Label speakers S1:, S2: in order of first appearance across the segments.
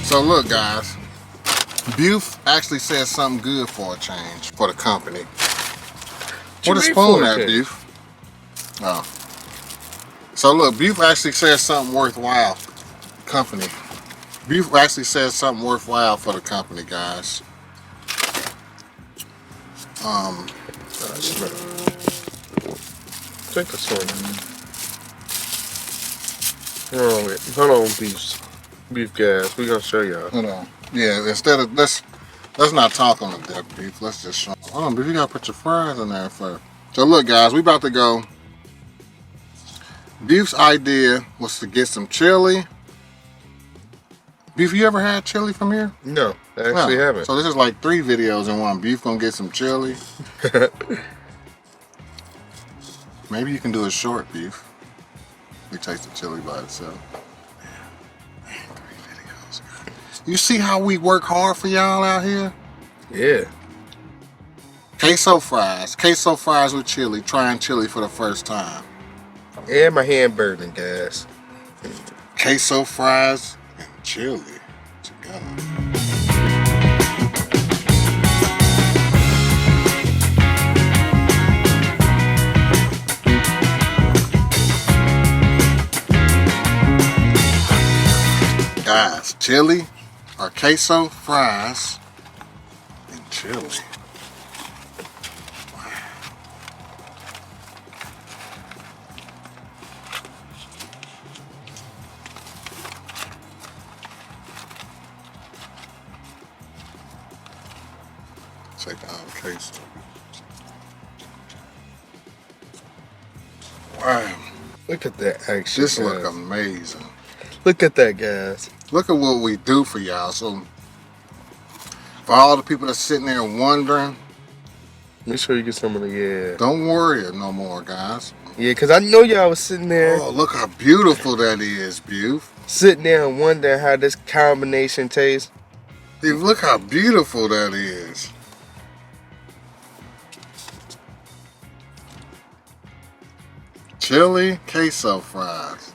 S1: So look, guys, Buf actually said something good for a change for the company. What a spoon at, Buf? Oh. So look, Buf actually said something worthwhile. Company. Buf actually said something worthwhile for the company, guys.
S2: Take this one. Hold on, beef guys. We gonna show y'all.
S1: Hold on. Yeah, instead of let's not talk on the deck, Buf. Let's just show. Hold on, Buf. You gotta put your fries in there first. So look, guys, we about to go. Buf's idea was to get some chili. Buf, you ever had chili from here?
S2: No, I actually haven't.
S1: So this is like 3 videos in one. Buf gonna get some chili. Maybe you can do a short, Buf. We taste the chili by itself. Man, 3 videos. You see how we work hard for y'all out here?
S2: Yeah.
S1: Queso fries with chili. Trying chili for the first time.
S2: Yeah, my hand burning, guys.
S1: Queso fries and chili together. Guys, chili or queso fries and chili. Take out the queso. Wow.
S2: Look at that action.
S1: This look amazing.
S2: Look at that, guys.
S1: Look at what we do for y'all. So, for all the people that's sitting there wondering,
S2: Make sure you get some of the, yeah.
S1: don't worry no more, guys.
S2: Yeah, because I know y'all was sitting there.
S1: Oh, look how beautiful that is, Buf.
S2: Sitting there and wondering how this combination tastes.
S1: Look how beautiful that is. Chili queso fries.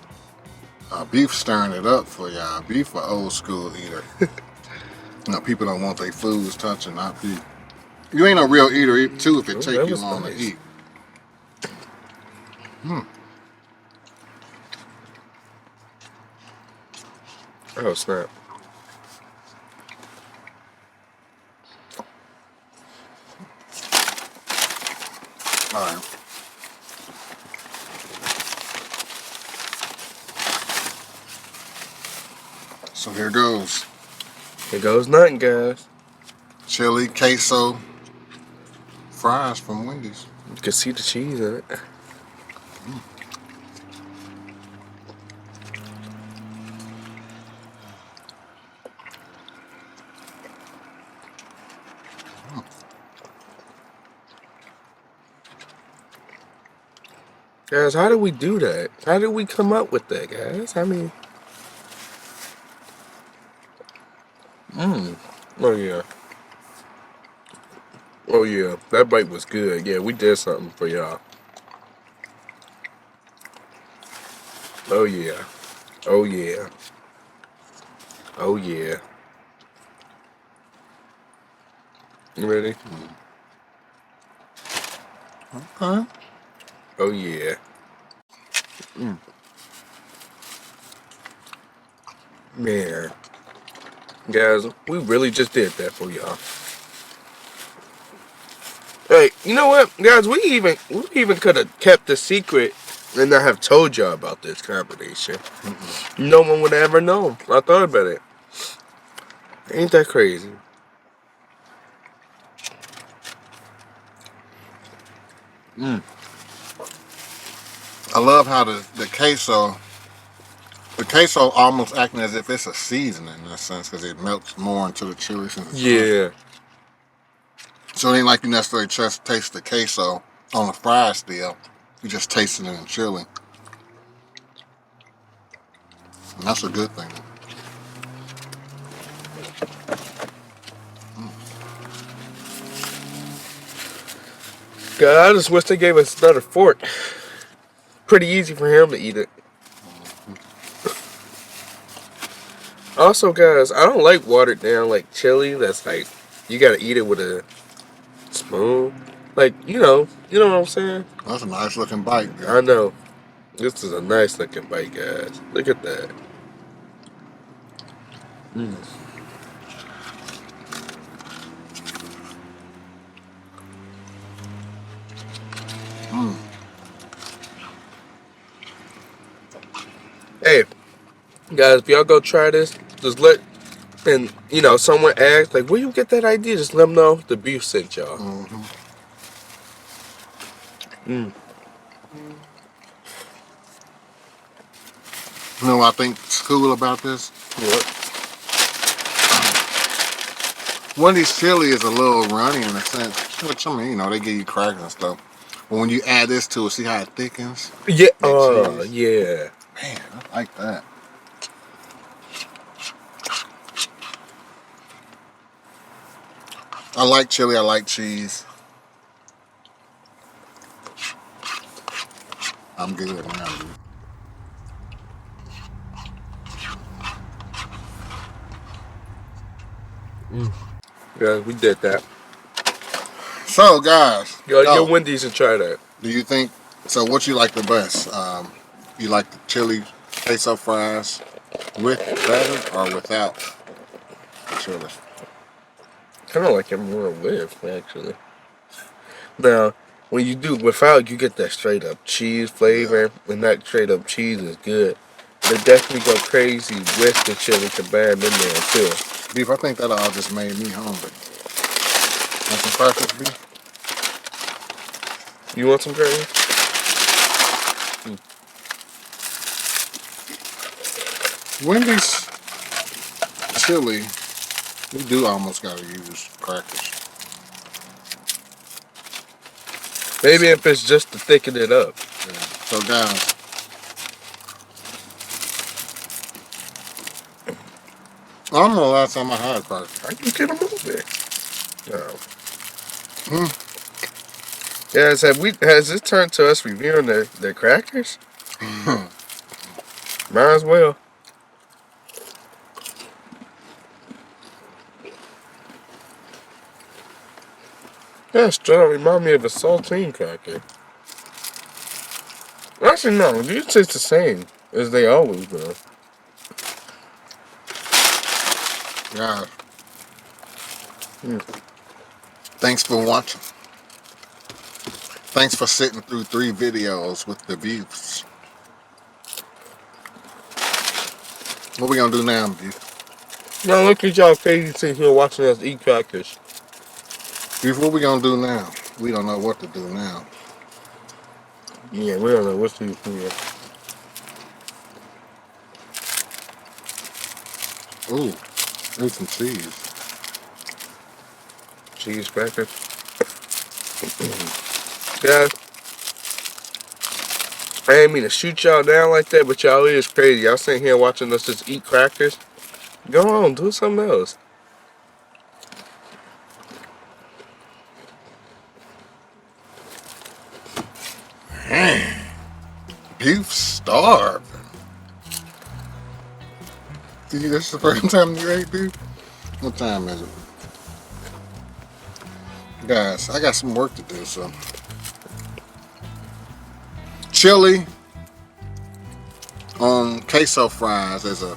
S1: Buf stirring it up for y'all. Buf an old school eater. People don't want their foods touching, not Buf. You ain't a real eater too if it take you long to eat.
S2: Oh, snap.
S1: All right. So here goes.
S2: Here goes nothing, guys.
S1: Chili queso fries from Wendy's.
S2: You can see the cheese in it. Guys, how did we do that? How did we come up with that, guys? I mean... Oh, yeah. Oh, yeah. That bite was good. Yeah, we did something for y'all. Oh, yeah. Oh, yeah. Oh, yeah. You ready?
S1: Okay.
S2: Oh, yeah. Man. Guys, we really just did that for y'all. Hey, you know what? Guys, we even could have kept the secret and not have told y'all about this combination. No one would have ever known. I thought about it. Ain't that crazy?
S1: I love how the queso almost acting as if it's a seasoning in a sense because it melts more into the chili since it's
S2: Yeah.
S1: So it ain't like you necessarily just taste the queso on the fry still. You just taste it in the chili. And that's a good thing.
S2: God, I just wish they gave us another fork. Pretty easy for him to eat it. Also, guys, I don't like watered down like chili. That's like you gotta eat it with a spoon. Like you know what I'm saying?
S1: That's a nice looking bite,
S2: I
S1: dude.
S2: know. This is a nice looking bite, guys. Look at that. Mm.
S1: Mm.
S2: Hey, guys, if y'all go try this, just and someone asks like, where you get that idea? Just let them know the beef sent y'all.
S1: Mm-hmm.
S2: Mm.
S1: You know what I think's cool about this?
S2: What?
S1: Wendy's chili is a little runny in a sense, which I mean, they give you crackers and stuff. But when you add this to it, see how it thickens?
S2: Yeah.
S1: That cheese.
S2: Yeah.
S1: Man, I like that. I like chili, I like cheese. I'm good now, dude.
S2: Mm. Yeah, we did that.
S1: So, guys,
S2: Yo, get Wendy's and try that.
S1: do you think, so what you like the best? You like the chili queso fries with batter or without the chili?
S2: Kind of like it more with, actually. Now, when you do without, you get that straight up cheese
S1: Yeah.
S2: flavor, and that straight up cheese is good. But definitely go crazy with the chili kebab in there too.
S1: Beef, I think that all just made me hungry. Want some crackers, beef?
S2: You want some gravy?
S1: Wendy's chili, we do almost gotta use crackers.
S2: Maybe if it's just to thicken it up.
S1: Yeah. So, guys, I don't know the last time I had crackers.
S2: I can get them over. No.
S1: Hmm.
S2: Guys, has this turned to us reviewing their crackers? Might as well. Yeah, straight up remind me of a saltine cracker. Actually, no, these taste the same as they always do.
S1: Yeah.
S2: Mm.
S1: Thanks for watching. Thanks for sitting through 3 videos with the beefs. What we gonna do now, beef?
S2: Now look at y'all crazy sitting here watching us eat crackers.
S1: Beef, what we gonna do now? We don't know what to do now.
S2: Yeah, we don't know what's to do here.
S1: Ooh, there's some cheese.
S2: Cheese crackers. Guys, I didn't mean to shoot y'all down like that, but y'all is crazy. Y'all sitting here watching us just eat crackers. Go on, do something else.
S1: Beef starving. See, this is the first time you ate beef? What time is it? Guys, I got some work to do, so. Chili on queso fries is a